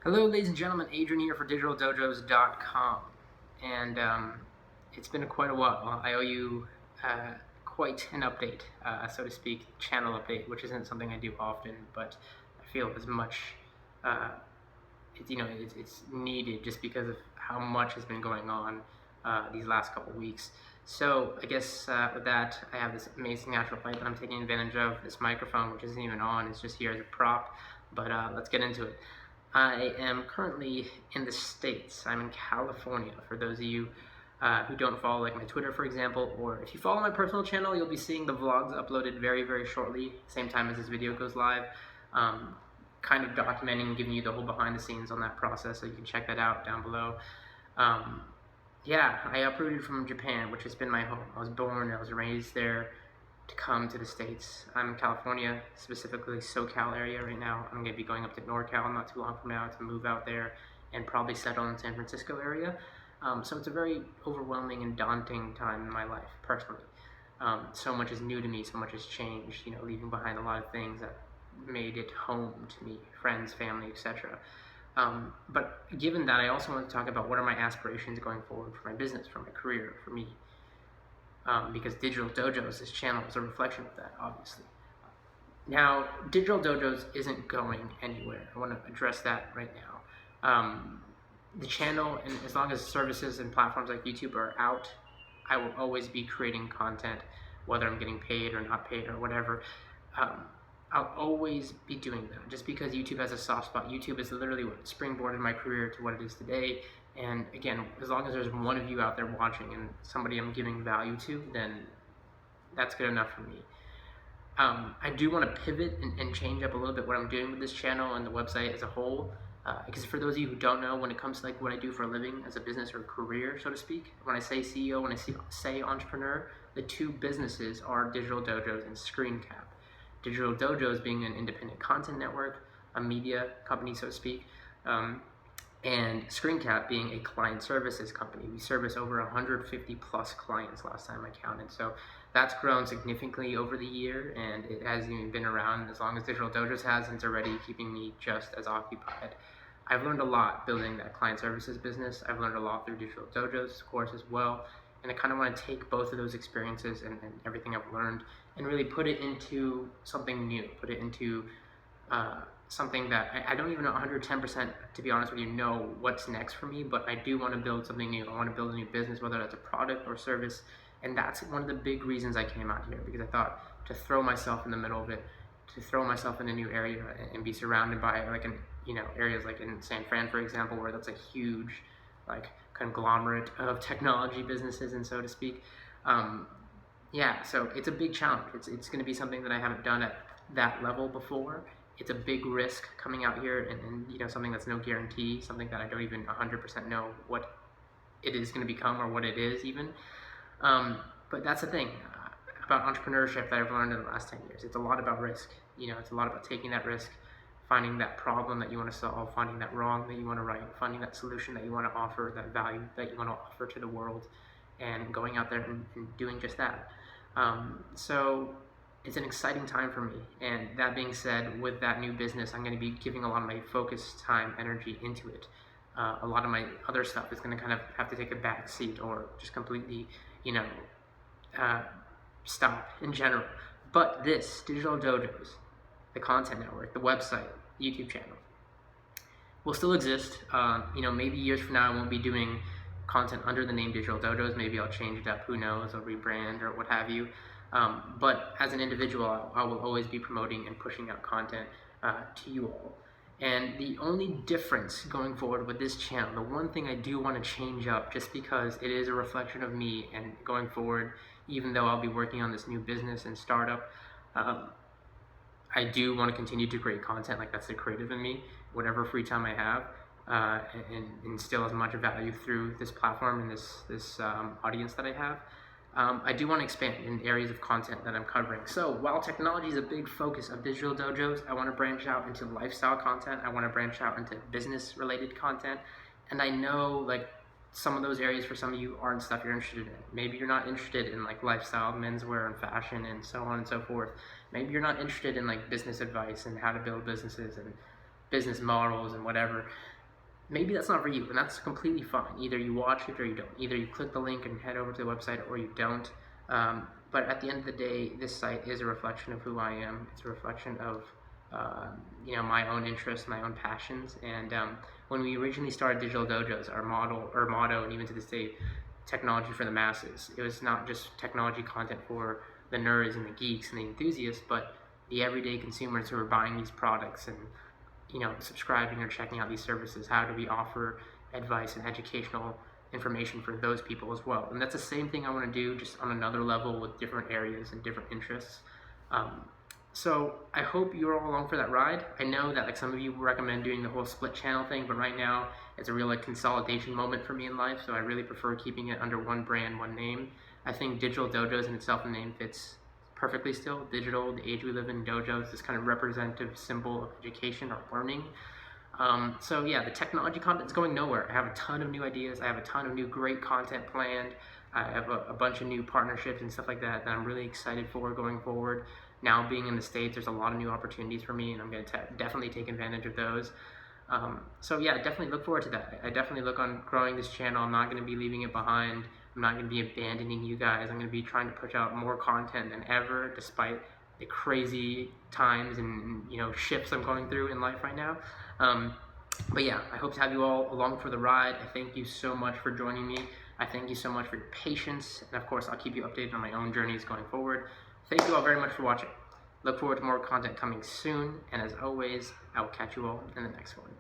Hello, ladies and gentlemen. Adrian here for DigitalDojos.com, and it's been quite a while. I owe you quite an update, so to speak, channel update, which isn't something I do often, but I feel as much, it's needed just because of how much has been going on these last couple weeks. So I guess with that, I have this amazing natural light that I'm taking advantage of. This microphone, which isn't even on, is just here as a prop. But let's get into it. I am currently in the States. I'm in California, for those of you who don't follow like my Twitter, for example, or if you follow my personal channel, you'll be seeing the vlogs uploaded very, very shortly, same time as this video goes live, kind of documenting and giving you the whole behind the scenes on that process, so you can check that out down below. Yeah, I uprooted from Japan, which has been my home. I was born, I was raised there, to come to the States. I'm in California, specifically SoCal area right now. I'm going to be going up to NorCal not too long from now to move out there and probably settle in San Francisco area. So it's a very overwhelming and daunting time in my life, personally. So much is new to me, so much has changed, leaving behind a lot of things that made it home to me, friends, family, etc. But given that, I also want to talk about what are my aspirations going forward for my business, for my career, for me. Because Digital Dojos, this channel, is a reflection of that, obviously. Now, Digital Dojos isn't going anywhere. I want to address that right now. The channel, and as long as services and platforms like YouTube are out, I will always be creating content, whether I'm getting paid or not paid or whatever. I'll always be doing that. Just because YouTube has a soft spot, YouTube is literally what springboarded my career to what it is today. And again, as long as there's one of you out there watching and somebody I'm giving value to, then that's good enough for me. I do want to pivot and change up a little bit what I'm doing with this channel and the website as a whole. Because for those of you who don't know, when it comes to like what I do for a living as a business or career, so to speak, when I say CEO, when I say entrepreneur, the two businesses are Digital Dojos and ScreenCap. Digital Dojos being an independent content network, a media company, so to speak, and ScreenCap being a client services company. We service over 150 plus clients last time I counted. So that's grown significantly over the year, and it hasn't even been around as long as Digital Dojos has, and it's already keeping me just as occupied. I've learned a lot building that client services business. I've learned a lot through Digital Dojos, of course, as well. And I kind of want to take both of those experiences and everything I've learned and really put it into something new, put it into something that I don't even know 110%, to be honest with you, know what's next for me, but I do want to build something new. I want to build a new business, whether that's a product or service, and that's one of the big reasons I came out here, because I thought to throw myself in the middle of it, to throw myself in a new area and be surrounded by like areas like in San Fran, for example, where that's a huge like conglomerate of technology businesses, and so to speak. Yeah, so it's a big challenge. It's going to be something that I haven't done at that level before. It's a big risk coming out here, and something that's no guarantee, something that I don't even 100% know what it is going to become or what it is even. But that's the thing about entrepreneurship that I've learned in the last 10 years. It's a lot about risk. It's a lot about taking that risk, finding that problem that you want to solve, finding that wrong that you want to right, finding that solution that you want to offer, that value that you want to offer to the world, and going out there and doing just that. So it's an exciting time for me. And that being said, with that new business, I'm going to be giving a lot of my focus, time, energy into it. A lot of my other stuff is going to kind of have to take a back seat or just completely, stop in general. But this, Digital Dojos, the content network, the website, the YouTube channel, will still exist. Maybe years from now I won't be doing content under the name Digital Dojos. Maybe I'll change it up, who knows, or rebrand or what have you. But as an individual, I will always be promoting and pushing out content to you all. And the only difference going forward with this channel, the one thing I do want to change up, just because it is a reflection of me, and going forward, even though I'll be working on this new business and startup, I do want to continue to create content. Like, that's the creative in me, whatever free time I have, and instill as much value through this platform and this audience that I have. I do want to expand in areas of content that I'm covering. So while technology is a big focus of Digital Dojos, I want to branch out into lifestyle content. I want to branch out into business related content. And I know like some of those areas for some of you aren't stuff you're interested in. Maybe you're not interested in like lifestyle, menswear and fashion and so on and so forth. Maybe you're not interested in like business advice and how to build businesses and business models and whatever, maybe that's not for you, and that's completely fine. Either you watch it or you don't. Either you click the link and head over to the website or you don't. But at the end of the day, this site is a reflection of who I am. It's a reflection of my own interests, my own passions. And when we originally started Digital Dojos, our motto, and even to this day, technology for the masses. It was not just technology content for the nerds and the geeks and the enthusiasts, but the everyday consumers who are buying these products and subscribing or checking out these services. How do we offer advice and educational information for those people as well? And that's the same thing I want to do, just on another level with different areas and different interests. So I hope you're all along for that ride. I know that some of you recommend doing the whole split channel thing, but right now it's a real consolidation moment for me in life, so I really prefer keeping it under one brand, one name. I think Digital Dojos in itself, the name fits perfectly still. Digital, the age we live in, dojos, this kind of representative symbol of education or learning. So yeah, the technology content is going nowhere. I have a ton of new ideas. I have a ton of new great content planned. I have a bunch of new partnerships and stuff like that I'm really excited for going forward. Now being in the States, there's a lot of new opportunities for me, and I'm going to definitely take advantage of those. So yeah, definitely look forward to that. I definitely look on growing this channel. I'm not going to be leaving it behind. I'm not going to be abandoning you guys. I'm going to be trying to push out more content than ever, despite the crazy times and shifts I'm going through in life right now. But yeah, I hope to have you all along for the ride. I thank you so much for joining me. I thank you so much for your patience, and of course I'll keep you updated on my own journeys going forward. Thank you all very much for watching. Look forward to more content coming soon, and as always, I will catch you all in the next one.